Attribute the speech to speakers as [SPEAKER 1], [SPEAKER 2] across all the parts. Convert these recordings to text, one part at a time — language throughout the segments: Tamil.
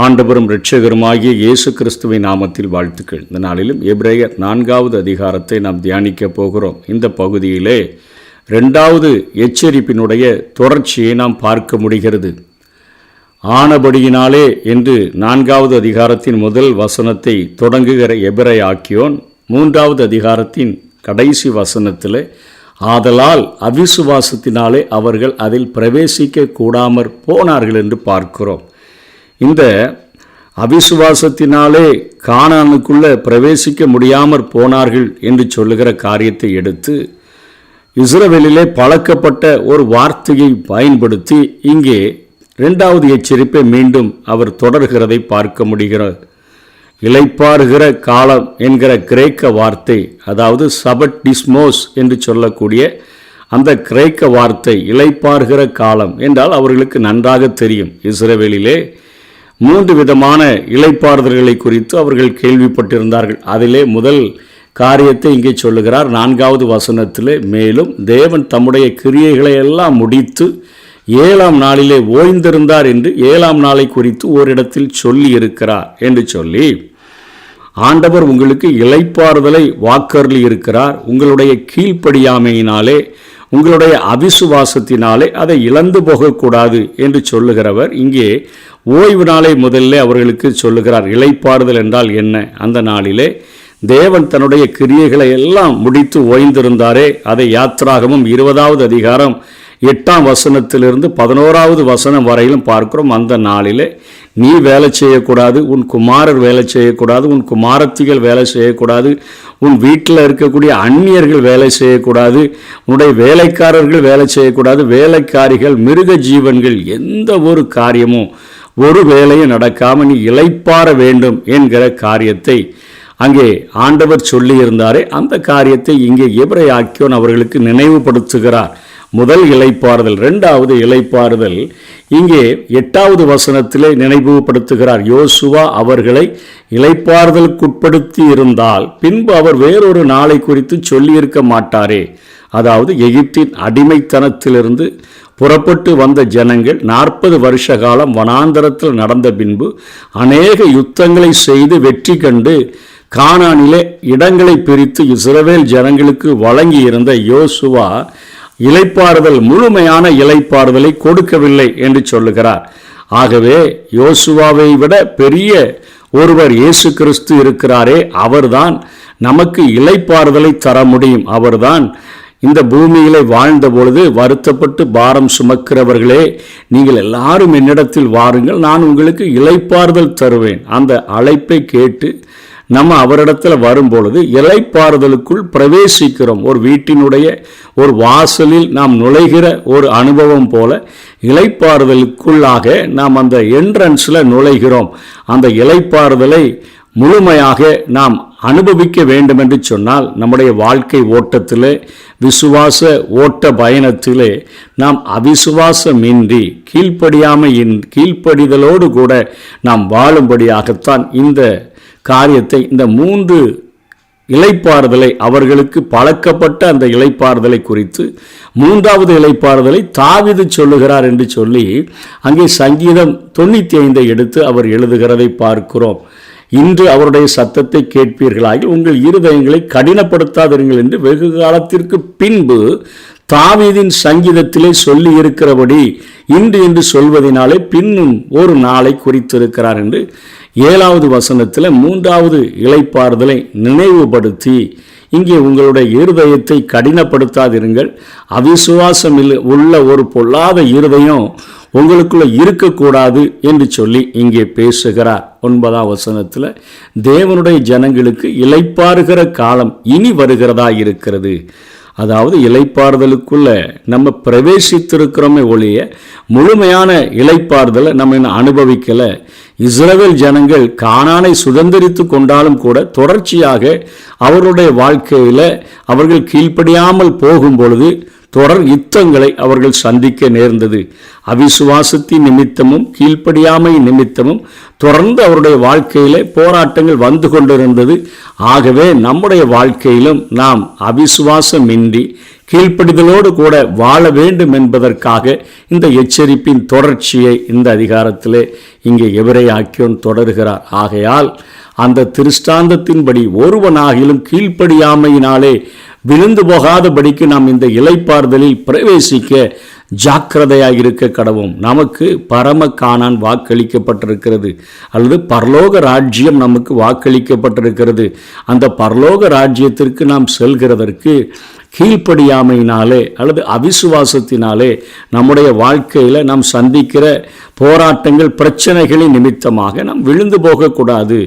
[SPEAKER 1] ஆண்டவரும் இரட்சகருமாகிய இயேசு கிறிஸ்துவின் நாமத்தில் வாழ்த்துக்கள். இந்த நாளிலும் எபிரேயர் 4வது அதிகாரத்தை நாம் தியானிக்க போகிறோம். இந்த பகுதியிலே 2வது எச்சரிப்பினுடைய தொடர்ச்சியை நாம் பார்க்க முடிகிறது. ஆனபடியினாலே என்று 4வது அதிகாரத்தின் முதல் வசனத்தை தொடங்குகிற எபிரேய ஆக்கியோன் 3வது அதிகாரத்தின் கடைசி வசனத்தில் ஆதலால் அவிசுவாசத்தினாலே அவர்கள் அதில் பிரவேசிக்க கூடாமற் போனார்கள் என்று பார்க்கிறோம். இந்த அவிசுவாசத்தினாலே கானானுக்குள்ளே பிரவேசிக்க முடியாமற் போனார்கள் என்று சொல்லுகிற காரியத்தை எடுத்து இஸ்ரவேலிலே பழக்கப்பட்ட ஒரு வார்த்தையை பயன்படுத்தி இங்கே 2வது எச்சரிப்பை மீண்டும் அவர் தொடர்கிறதை பார்க்க முடிகிறது. இளைப்பாறுகிற காலம் என்கிற கிரேக்க வார்த்தை, அதாவது சபட் டிஸ்மோஸ் என்று சொல்லக்கூடிய அந்த கிரேக்க வார்த்தை இளைப்பாறுகிற காலம் என்றால் அவர்களுக்கு நன்றாக தெரியும். இஸ்ரவேலிலே 3 விதமான இளைப்பாறுதல்களை குறித்து அவர்கள் கேள்விப்பட்டிருந்தார்கள். அதிலே முதல் காரியத்தை இங்கே சொல்லுகிறார் 4வது வசனத்தில். மேலும் தேவன் தம்முடைய கிரியைகளை எல்லாம் முடித்து 7ஆம் நாளிலே ஓய்ந்திருந்தார் என்று 7ஆம் நாளை குறித்து ஓரிடத்தில் சொல்லி இருக்கிறார் என்று சொல்லி, ஆண்டவர் உங்களுக்கு இளைப்பாறுதலை வாக்கருளி இருக்கிறார். உங்களுடைய கீழ்ப்படியாமையினாலே, உங்களுடைய அவிசுவாசத்தினாலே அதை இழந்து போகக்கூடாது என்று சொல்லுகிறவர் இங்கே ஓய்வு நாளை முதல்ல அவர்களுக்கு சொல்லுகிறார். இளைப்பாறுதல் என்றால் என்ன? அந்த நாளிலே தேவன் தன்னுடைய கிரியைகளை எல்லாம் முடித்து ஓய்ந்திருந்தாரே, அதை யாத்திராகமும் 20வது அதிகாரம் 8ஆம் வசனத்திலிருந்து 11வது வசனம் வரையிலும் பார்க்கிறோம். அந்த நாளிலே நீ வேலை செய்யக்கூடாது, உன் குமாரர் வேலை செய்யக்கூடாது, உன் குமாரத்திகள் வேலை செய்யக்கூடாது, உன் வீட்டில் இருக்கக்கூடிய அந்நியர்கள் வேலை செய்யக்கூடாது, உன்னுடைய வேலைக்காரர்கள் வேலை செய்யக்கூடாது, வேலைக்காரிகள், மிருக ஜீவன்கள், எந்த ஒரு காரியமும் ஒரு வேலையும் நடக்காமல் நீ இளைப்பாற வேண்டும் என்கிற காரியத்தை அங்கே ஆண்டவர் சொல்லியிருந்தாரே, அந்த காரியத்தை இங்கே எபிரேய ஆக்கியோன் அவர்களுக்கு நினைவுபடுத்துகிறார். முதல் இளைப்பாறுதல். 2வது இளைப்பாறுதல் இங்கே 8வது வசனத்திலே நினைவுபடுத்துகிறார். யோசுவா அவர்களை இளைப்பாறுதலுக்குட்படுத்தி இருந்தால் பின்பு அவர் வேறொரு நாளை குறித்து சொல்லியிருக்க மாட்டாரே. அதாவது எகிப்தின் அடிமைத்தனத்திலிருந்து புறப்பட்டு வந்த ஜனங்கள் 40 வருஷ காலம் வனாந்தரத்தில் நடந்த பின்பு அநேக யுத்தங்களை செய்து வெற்றி கண்டு கானானிலே இடங்களை பிரித்து இஸ்ரவேல் ஜனங்களுக்கு வழங்கி இருந்த யோசுவா இளைப்பாறுதல், முழுமையான இளைப்பாறுதலை கொடுக்கவில்லை என்று சொல்லுகிறார். ஆகவே யோசுவாவை விட பெரிய ஒருவர் இயேசு கிறிஸ்து இருக்கிறாரே, அவர்தான் நமக்கு இளைப்பாறுதலை தர முடியும். அவர்தான் இந்த பூமியிலே வாழ்ந்த பொழுது வருத்தப்பட்டு பாரம் சுமக்கிறவர்களே, நீங்கள் எல்லாரும் என்னிடத்தில் வாருங்கள், நான் உங்களுக்கு இளைப்பாறுதல் தருவேன். அந்த அழைப்பை கேட்டு நம்ம அவரிடத்தில் வரும்பொழுது இளைப்பாறுதலுக்குள் பிரவேசிக்கிறோம். ஒரு வீட்டினுடைய ஒரு வாசலில் நாம் நுழைகிற ஒரு அனுபவம் போல இளைப்பாறுதலுக்குள்ளாக நாம் அந்த என்ட்ரன்ஸில் நுழைகிறோம். அந்த இளைப்பாறுதலை முழுமையாக நாம் அனுபவிக்க வேண்டும் என்று சொன்னால் நம்முடைய வாழ்க்கை ஓட்டத்திலே, விசுவாச ஓட்ட பயணத்திலே நாம் அவிசுவாசமின்றி கீழ்ப்படிதலோடு கூட நாம் வாழும்படியாகத்தான் இந்த காரியத்தை, இந்த 3 இளைப்பாறுதலை அவர்களுக்கு பழக்கப்பட்ட அந்த இளைப்பாறுதலை குறித்து 3வது இளைப்பாறுதலை தாவீது சொல்லுகிறார் என்று சொல்லி அங்கே சங்கீதம் 95 எடுத்து அவர் எழுதுகிறதை பார்க்கிறோம். இன்று அவருடைய சத்தத்தை கேட்பீர்களாகில் உங்கள் இருதயங்களை கடினப்படுத்தாதீர்கள் என்று வெகு காலத்திற்கு பின்பு தாவீதின் சங்கீதத்திலே சொல்லி இருக்கிறபடி இன்று என்று சொல்வதனாலே பின்னும் ஒரு நாளை குறித்திருக்கிறார் என்று 7வது வசனத்தில் 3வது இளைப்பாறுதலை நினைவுபடுத்தி இங்கே உங்களுடைய இருதயத்தை கடினப்படுத்தாதிருங்கள், அவிசுவாசம் உள்ள ஒரு பொல்லாத இருதயம் உங்களுக்குள்ள இருக்கக்கூடாது என்று சொல்லி இங்கே பேசுகிறார். 9ஆம் வசனத்தில் தேவனுடைய ஜனங்களுக்கு இளைப்பாறுகிற காலம் இனி வருகிறதா இருக்கிறது. அதாவது இளைப்பாறுதலுக்குள்ள நம்ம பிரவேசித்திருக்கிறோமே ஒழிய முழுமையான இளைப்பாறுதலை நம்ம இன்னும் அனுபவிக்கலை. இஸ்ரவேல் ஜனங்கள் கானானை சுதந்திரித்து கொண்டாலும் கூட தொடர்ச்சியாக அவருடைய வாழ்க்கையில் அவர்கள் கீழ்ப்படியாமல் போகும் பொழுது தொடர் யுத்தங்களை அவர்கள் சந்திக்க நேர்ந்தது. அவிசுவாசத்தின் நிமித்தமும் கீழ்ப்படியாமை நிமித்தமும் தொடர்ந்து அவருடைய வாழ்க்கையிலே போராட்டங்கள் வந்து கொண்டிருந்தது. ஆகவே நம்முடைய வாழ்க்கையிலும் நாம் அவிசுவாசமின்றி கீழ்ப்படிதலோடு கூட வாழ வேண்டும் என்பதற்காக இந்த எச்சரிப்பின் தொடர்ச்சியை இந்த அதிகாரத்திலே இங்கே எபிரேயர் தொடர்கிறார். ஆகையால் அந்த திருஷ்டாந்தத்தின்படி ஒருவனாகிலும் கீழ்ப்படியாமையினாலே விழுந்து போகாதபடிக்கு நாம் இந்த இளைப்பாறுதலில் பிரவேசிக்க ஜாக்கிரதையாக இருக்க கடவும். நமக்கு பரம கானான் வாக்களிக்கப்பட்டிருக்கிறது, அல்லது பரலோக ராஜ்யம் நமக்கு வாக்களிக்கப்பட்டிருக்கிறது. அந்த பரலோக ராஜ்யத்திற்கு நாம் செல்கிறதற்கு கீழ்ப்படியாமையினாலே அல்லது அவிசுவாசத்தினாலே நம்முடைய வாழ்க்கையில் நாம் சந்திக்கிற போராட்டங்கள் பிரச்சனைகளின் நிமித்தமாக நாம் விழுந்து போகக்கூடாது.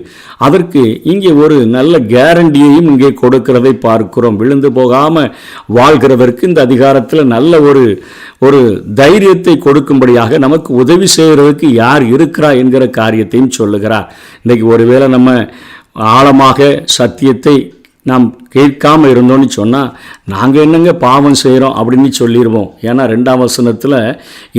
[SPEAKER 1] அதற்கு இங்கே ஒரு நல்ல கேரண்டியையும் இங்கே கொடுக்கிறதை பார்க்கிறோம். விழுந்து போகாமல் வாழ்கிறதற்கு இந்த அதிகாரத்தில் நல்ல ஒரு தைரியத்தை கொடுக்கும்படியாக நமக்கு உதவி செய்கிறதுக்கு யார் இருக்கிறா என்கிற காரியத்தையும் சொல்லுகிறார். இன்றைக்கி ஒருவேளை நம்ம ஆழமாக சத்தியத்தை நாம் கேட்காமல் இருந்தோன்னு சொன்னால் நாங்கள் என்னங்க பாவம் செய்கிறோம் அப்படின்னு சொல்லிடுவோம். ஏன்னா 2ஆம் வசனத்தில்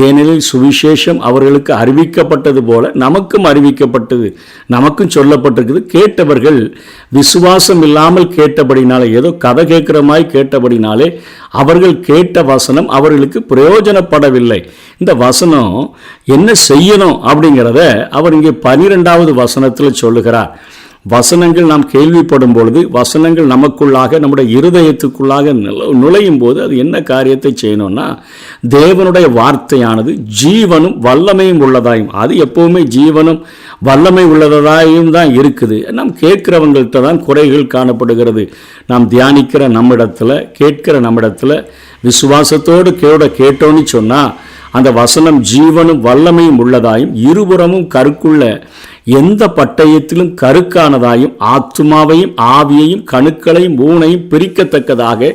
[SPEAKER 1] ஏனெனில் சுவிசேஷம் அவர்களுக்கு அறிவிக்கப்பட்டது போல நமக்கும் அறிவிக்கப்பட்டது, நமக்கும் சொல்லப்பட்டிருக்குது. கேட்டவர்கள் விசுவாசம் இல்லாமல் கேட்டபடினாலே, ஏதோ கதை கேட்குற மாதிரி கேட்டபடினாலே அவர்கள் கேட்ட வசனம் அவர்களுக்கு பிரயோஜனப்படவில்லை. இந்த வசனம் என்ன செய்யணும் அப்படிங்கிறத அவர் இங்கே 12வது வசனத்தில் சொல்லுகிறார். வசனங்கள் நாம் கேள்விப்படும் பொழுது, வசனங்கள் நமக்குள்ளாக நம்முடைய இருதயத்துக்குள்ளாக நுழையும் போது அது என்ன காரியத்தை செய்யணும்னா, தேவனுடைய வார்த்தையானது ஜீவனும் வல்லமையும் உள்ளதாயும், அது எப்போவுமே ஜீவனும் வல்லமை உள்ளதாயும் தான் இருக்குது. நாம் கேட்கிறவங்கள்ட்ட தான் குறைகள் காணப்படுகிறது. நாம் தியானிக்கிற நம்மிடத்தில், கேட்கிற நம்மிடத்தில் விசுவாசத்தோடு கேட்டோன்னு சொன்னால் அந்த வசனம் ஜீவனும் வல்லமையும் உள்ளதாயும் இருபுறமும் கருக்குள்ள எந்த பட்டயத்திலும் கருக்கானதாயும் ஆத்துமாவையும் ஆவியையும் கணுக்களையும் ஊனையும் பிரிக்கத்தக்கதாக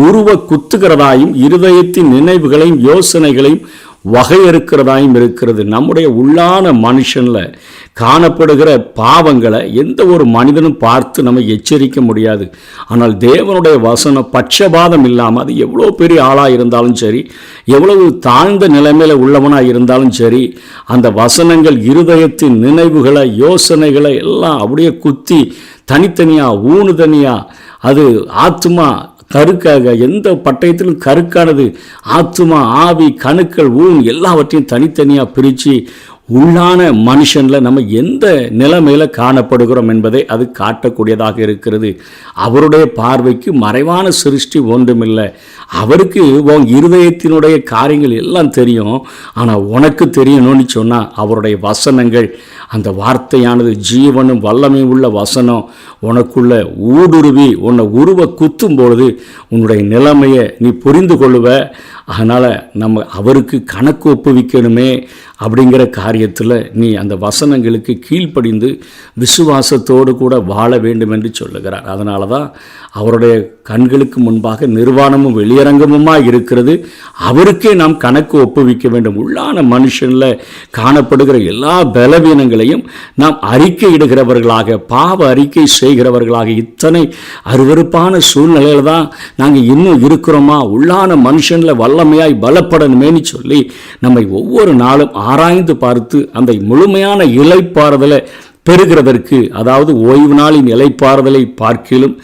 [SPEAKER 1] உருவ குத்துகிறதாயும் இருதயத்தின் நினைவுகளையும் யோசனைகளையும் வகையறுக்கிறதாயும் இருக்கிறது. நம்முடைய உள்ளான மனுஷனில் காணப்படுகிற பாவங்களை எந்த ஒரு மனிதனும் பார்த்து நம்ம எச்சரிக்க முடியாது. ஆனால் தேவனுடைய வசனம் பட்சபாதம் இல்லாமல், அது எவ்வளோ பெரிய ஆளாக இருந்தாலும் சரி, எவ்வளவு தாழ்ந்த நிலைமையில் உள்ளவனாக இருந்தாலும் சரி, அந்த வசனங்கள் இருதயத்தின் நினைவுகளை யோசனைகளை எல்லாம் அப்படியே குத்தி தனித்தனியாக ஊனுதனியாக, அது ஆத்துமா கருக்காக, எந்த பட்டயத்திலும் கருக்கானது ஆத்துமா ஆவி கணுக்கள் ஊன் எல்லாவற்றையும் தனித்தனியாக பிரித்து உள்ளான மனுஷனில் நம்ம எந்த நிலைமையில் காணப்படுகிறோம் என்பதை அது காட்டக்கூடியதாக இருக்கிறது. அவருடைய பார்வைக்கு மறைவான சிருஷ்டி ஒன்றுமில்லை. அவருக்கு உன் இருதயத்தினுடைய காரியங்கள் எல்லாம் தெரியும். ஆனால் உனக்கு தெரியணும்னு சொன்னால் அவருடைய வசனங்கள், அந்த வார்த்தையானது ஜீவனும் வல்லமை உள்ள வசனம் உனக்குள்ள ஊடுருவி உன்னை உருவ குத்தும் பொழுது உன்னுடைய நிலைமையை நீ புரிந்து கொள்ளுவ. அதனால் நம்ம அவருக்கு கணக்கு ஒப்புவிக்கணுமே அப்படிங்கிற காரியத்தில் நீ அந்த வசனங்களுக்கு கீழ்ப்படிந்து விசுவாசத்தோடு கூட வாழ வேண்டும் என்று சொல்லுகிறார். அதனால தான் அவருடைய கண்களுக்கு முன்பாக நிர்வாணமும் வெளியரங்கமுமாக இருக்கிறது. அவருக்கே நாம் கணக்கு ஒப்புவிக்க வேண்டும். உள்ளான மனுஷனில் காணப்படுகிற எல்லா பலவீனங்களையும் நாம் அறிக்கையிடுகிறவர்களாக, பாவ அறிக்கை செய்கிறவர்களாக, இத்தனை அருவருப்பான சூழ்நிலையில் தான் நாங்கள் இன்னும் இருக்கிறோமா, உள்ளான மனுஷனில் வல்லமையாய் பலப்படணுமேனு சொல்லி நம்மை ஒவ்வொரு நாளும் ஆராய்ந்து பார்த்து அந்த முழுமையான இளைப்பாறுதலை பெறுகிறதற்கு, அதாவது ஓய்வு நாளின் இளைப்பாறுதலை பார்க்கிலும்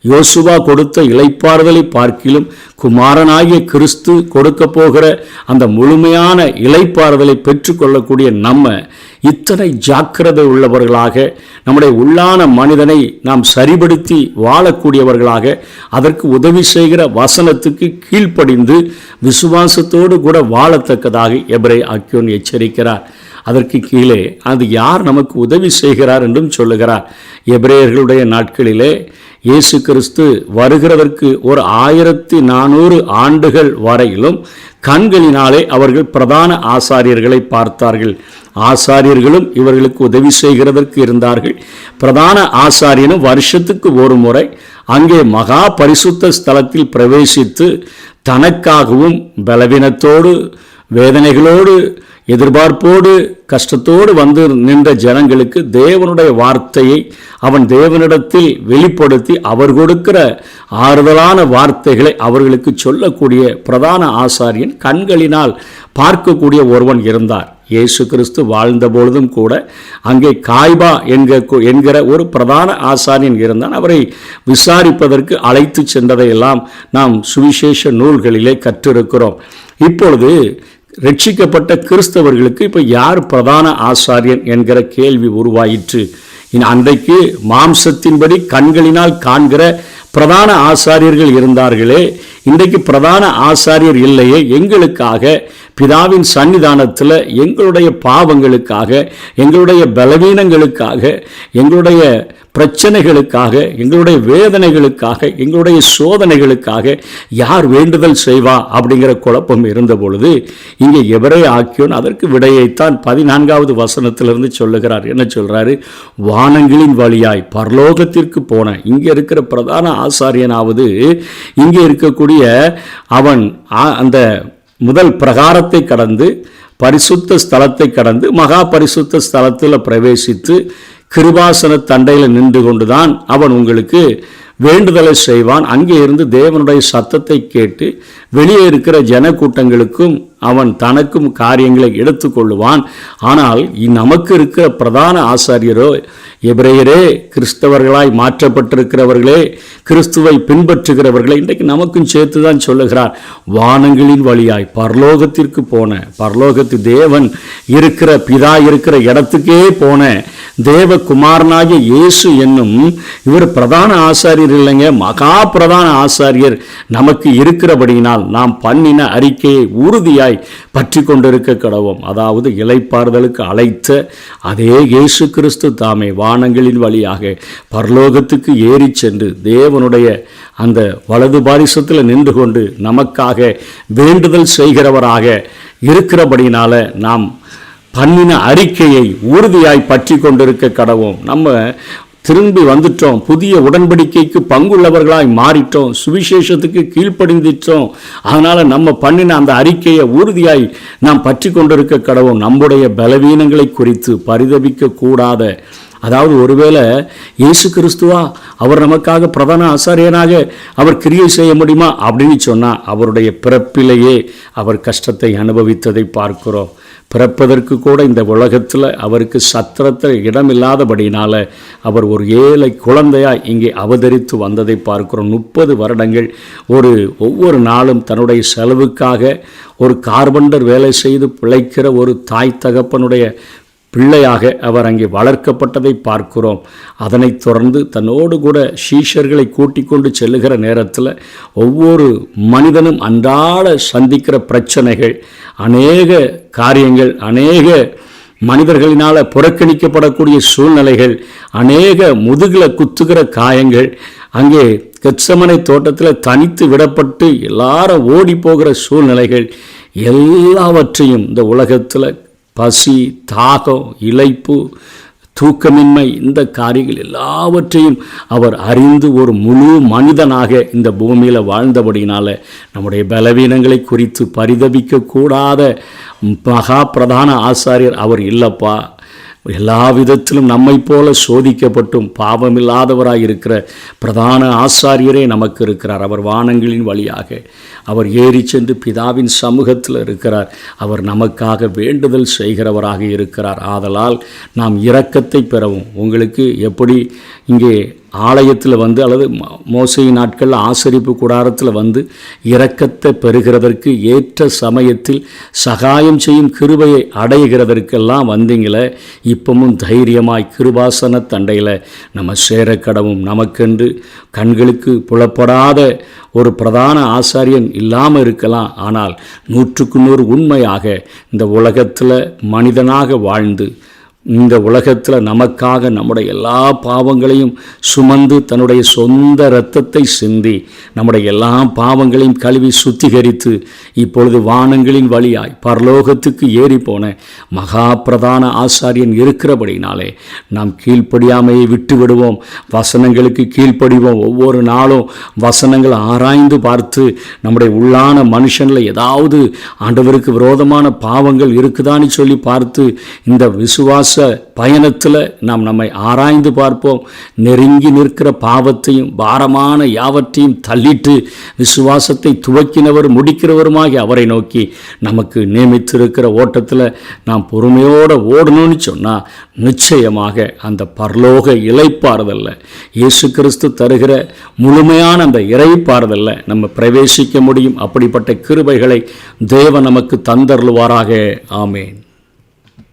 [SPEAKER 1] யோசுவா கொடுத்த இளைப்பாறுதலை பார்க்கிலும் குமாரனாகிய கிறிஸ்து கொடுக்க போகிற அந்த முழுமையான இளைப்பாறுதலை பெற்றுக்கொள்ளக்கூடிய நம்ம இத்தனை ஜாக்கிரதை உள்ளவர்களாக, நம்முடைய உள்ளான மனிதனை நாம் சரிபடுத்தி வாழக்கூடியவர்களாக, அதற்கு உதவி செய்கிற வசனத்துக்கு கீழ்ப்படிந்து விசுவாசத்தோடு கூட வாழத்தக்கதாக எபிரேயர் எச்சரிக்கிறார். அதற்கு கீழே அது யார் நமக்கு உதவி செய்கிறார் என்றும் சொல்லுகிறார். எபிரேயர்களுடைய நாட்களிலே இயேசு கிறிஸ்து வருகிறதற்கு ஒரு 1400 ஆண்டுகள் வரையிலும் கண்களினாலே அவர்கள் பிரதான ஆசாரியர்களை பார்த்தார்கள். ஆசாரியர்களும் இவர்களுக்கு உதவி செய்கிறதற்கு இருந்தார்கள். பிரதான ஆசாரியனும் வருஷத்துக்கு ஒரு முறை அங்கே மகா பரிசுத்த ஸ்தலத்தில் பிரவேசித்து தனக்காகவும் பலவீனத்தோடு வேதனைகளோடு எதிர்பார்ப்போடு கஷ்டத்தோடு வந்து நின்ற ஜனங்களுக்கு தேவனுடைய வார்த்தையை அவன் தேவனிடத்தில் வெளிப்படுத்தி அவர் கொடுக்கிற ஆறுதலான வார்த்தைகளை அவர்களுக்கு சொல்லக்கூடிய பிரதான ஆசாரியன் கண்களினால் பார்க்கக்கூடிய ஒருவன் இருந்தார். இயேசு கிறிஸ்து வாழ்ந்த பொழுதும் கூட அங்கே காய்பா என்கிற ஒரு பிரதான ஆசாரியன் இருந்தான். அவரை விசாரிப்பதற்கு அழைத்து சென்றதையெல்லாம் நாம் சுவிசேஷ நூல்களிலே கற்றிருக்கிறோம். இப்பொழுது ரட்சிக்கப்பட்ட கிறிஸ்தவர்களுக்கு இப்போ யார் பிரதான ஆசாரியன் என்கிற கேள்வி உருவாயிற்று. அன்றைக்கு மாம்சத்தின்படி கண்களினால் காண்கிற பிரதான ஆசாரியர்கள் இருந்தார்களே, இன்றைக்கு பிரதான ஆசாரியர் இல்லையே. எங்களுக்காக பிதாவின் சன்னிதானத்தில் எங்களுடைய பாவங்களுக்காக, எங்களுடைய பலவீனங்களுக்காக, எங்களுடைய பிரச்சனைகளுக்காக, எங்களுடைய வேதனைகளுக்காக, எங்களுடைய சோதனைகளுக்காக யார் வேண்டுதல் செய்வா அப்படிங்கிற குழப்பம் இருந்த பொழுது இங்கே எவரே ஆக்கியோன் அதற்கு விடையைத்தான் 14வது வசனத்திலிருந்து சொல்லுகிறார். என்ன சொல்றாரு? வானங்களின் வழியாய் பரலோகத்திற்கு போன இங்கே இருக்கிற பிரதான ஆசாரியனாவது இங்கே இருக்கக்கூடிய அவன் அந்த முதல் பிரகாரத்தை கடந்து பரிசுத்த ஸ்தலத்தை கடந்து மகா பரிசுத்த ஸ்தலத்தில் பிரவேசித்து கிருபாசன தண்டையில் நின்று கொண்டுதான் அவன் உங்களுக்கு வேண்டுதலை செய்வான். அங்கே இருந்து தேவனுடைய சத்தத்தை கேட்டு வெளியே இருக்கிற ஜனக்கூட்டங்களுக்கும் அவன் தனக்கும் காரியங்களை எடுத்துக்கொள்ளுவான். ஆனால் நமக்கு இருக்கிற பிரதான ஆசாரியரோ எபிரேயரே, கிறிஸ்தவர்களாய் மாற்றப்பட்டிருக்கிறவர்களே, கிறிஸ்துவை பின்பற்றுகிறவர்களே, இன்றைக்கு நமக்கும் சேர்த்து தான் சொல்லுகிறார். வானங்களின் வழியாய் பரலோகத்திற்கு போன, பரலோகத்து தேவன் இருக்கிற பிதா இருக்கிற இடத்துக்கே போன தேவகுமாரனாகிய இயேசு என்னும் இவர் பிரதான ஆசாரியர் இல்லைங்க, மகா பிரதான ஆசாரியர் நமக்கு இருக்கிறபடியினால் நாம் பண்ணின அறிக்கையை உறுதியாய் பற்றி கொண்டிருக்க கடவோம். அதாவது இளைப்பாறுதலுக்கு அழைத்த அதே இயேசு கிறிஸ்து தாமே வானங்களின் வழியாக பரலோகத்துக்கு ஏறி சென்று தேவனுடைய அந்த வலது பாரிசத்தில் நின்று கொண்டு நமக்காக வேண்டுதல் செய்கிறவராக இருக்கிறபடினால நாம் பண்ணின அறிக்கையை உறுதியாய் பற்றி கொண்டிருக்க கடவோம். நம்ம திரும்பி வந்துட்டோம், புதிய உடன்படிக்கைக்கு பங்குள்ளவர்களாய் மாறிட்டோம், சுவிசேஷத்துக்கு கீழ்ப்படிந்துட்டோம். அதனால் நம்ம பண்ணின அந்த அறிக்கையை உறுதியாய் நாம் பற்றி கொண்டிருக்க கடவோம். நம்முடைய பலவீனங்களை குறித்து பரிதபிக்க கூடாத, அதாவது ஒருவேளை இயேசு கிறிஸ்துவா அவர் நமக்காக பிரதான ஆசாரியனாக அவர் கிரியை செய்ய முடியுமா அப்படின்னு சொன்னால் அவருடைய பிறப்பிலேயே அவர் கஷ்டத்தை அனுபவித்ததை பார்க்கிறோம். பிறப்பதற்கு கூட இந்த உலகத்தில் அவருக்கு சத்திரத்தில் இடமில்லாதபடினால அவர் ஒரு ஏழை குழந்தையாய் இங்கே அவதரித்து வந்ததை பார்க்கிறோம். 30 வருடங்கள் ஒவ்வொரு நாளும் தன்னுடைய செலவுக்காக ஒரு கார்பெண்டர் வேலை செய்து பிழைக்கிற ஒரு தாய் தகப்பனுடைய பிள்ளையாக அவர் அங்கே வளர்க்கப்பட்டதை பார்க்கிறோம். அதனைத் தொடர்ந்து தன்னோடு கூட சீஷர்களை கூட்டிக் கொண்டு செல்லுகிற நேரத்தில் ஒவ்வொரு மனிதனும் அன்றாட சந்திக்கிற பிரச்சனைகள், அநேக காரியங்கள், அநேக மனிதர்களினால் புறக்கணிக்கப்படக்கூடிய சூழ்நிலைகள், அநேக முதுகில் குத்துகிற காயங்கள், அங்கே கெத்சமனை தோட்டத்தில் தனித்து விடப்பட்டு எல்லாரும் ஓடி போகிற சூழ்நிலைகள் எல்லாவற்றையும் இந்த உலகத்தில் பசி, தாகம், இளைப்பு, தூக்கமின்மை, இந்த காரியங்கள் எல்லாவற்றையும் அவர் அறிந்து ஒரு முழு மனிதனாக இந்த பூமியில் வாழ்ந்தபடினால நம்முடைய பலவீனங்களை குறித்து பரிதபிக்க கூடாத மகா பிரதான ஆசாரியர் அவர் இல்லப்பா. எல்லா விதத்திலும் நம்மை போல சோதிக்கப்பட்டும் பாவமில்லாதவராய் இருக்கிற பிரதான ஆசாரியரே நமக்கு இருக்கிறார். அவர் வானங்களின் வழியாக அவர் ஏறி சென்று பிதாவின் சமூகத்தில் இருக்கிறார். அவர் நமக்காக வேண்டுதல் செய்கிறவராக இருக்கிறார். ஆதலால் நாம் இரக்கத்தை பெறவும், உங்களுக்கு எப்படி இங்கே ஆலயத்தில் வந்து அல்லது மோசையின் நாட்களில் ஆசரிப்பு கூடாரத்தில் வந்து இரக்கத்தை பெறுகிறதற்கு ஏற்ற சமயத்தில் சகாயம் செய்யும் கிருபையை அடைகிறதற்கெல்லாம் வந்தீங்களே, இப்பவும் தைரியமாய் கிருபாசன தண்டையில் நம்ம சேரக்கடவும். நமக்கென்று கண்களுக்கு புலப்படாத ஒரு பிரதான ஆசாரியன் இல்லாமல் இருக்கலாம். ஆனால் 100க்கு 100 உண்மையாக இந்த உலகத்தில் மனிதனாக வாழ்ந்து இந்த உலகத்தில் நமக்காக நம்முடைய எல்லா பாவங்களையும் சுமந்து தன்னுடைய சொந்த இரத்தத்தை சிந்தி நம்முடைய எல்லா பாவங்களையும் கழுவி சுத்திகரித்து இப்பொழுது வானங்களின் வழியாய் பரலோகத்துக்கு ஏறி போன மகா பிரதான ஆசாரியன் இருக்கிறபடினாலே நாம் கீழ்ப்படியாமையை விட்டு விடுவோம், வசனங்களுக்கு கீழ்ப்படிவோம். ஒவ்வொரு நாளும் வசனங்கள் ஆராய்ந்து பார்த்து நம்முடைய உள்ளான மனுஷனில் ஏதாவது ஆண்டவருக்கு விரோதமான பாவங்கள் இருக்குதான்னு சொல்லி பார்த்து இந்த விசுவாச பயணத்தில் நாம் நம்மை ஆராய்ந்து பார்ப்போம். நெருங்கி நிற்கிற பாவத்தையும் பாரமான யாவற்றையும் தள்ளிட்டு விசுவாசத்தை துவக்கினவர் முடிக்கிறவருமாகி அவரை நோக்கி நமக்கு நியமித்திருக்கிற ஓட்டத்தில் நாம் பொறுமையோடு ஓடணும்னு சொன்னால் நிச்சயமாக அந்த பரலோக இளைப்பாறுதல்ல, இயேசு கிறிஸ்து தருகிற முழுமையான அந்த இறைப்பாறுதல்ல நம்ம பிரவேசிக்க முடியும். அப்படிப்பட்ட கிருபைகளை தேவன் நமக்கு தந்தருள்வாராக. ஆமேன்.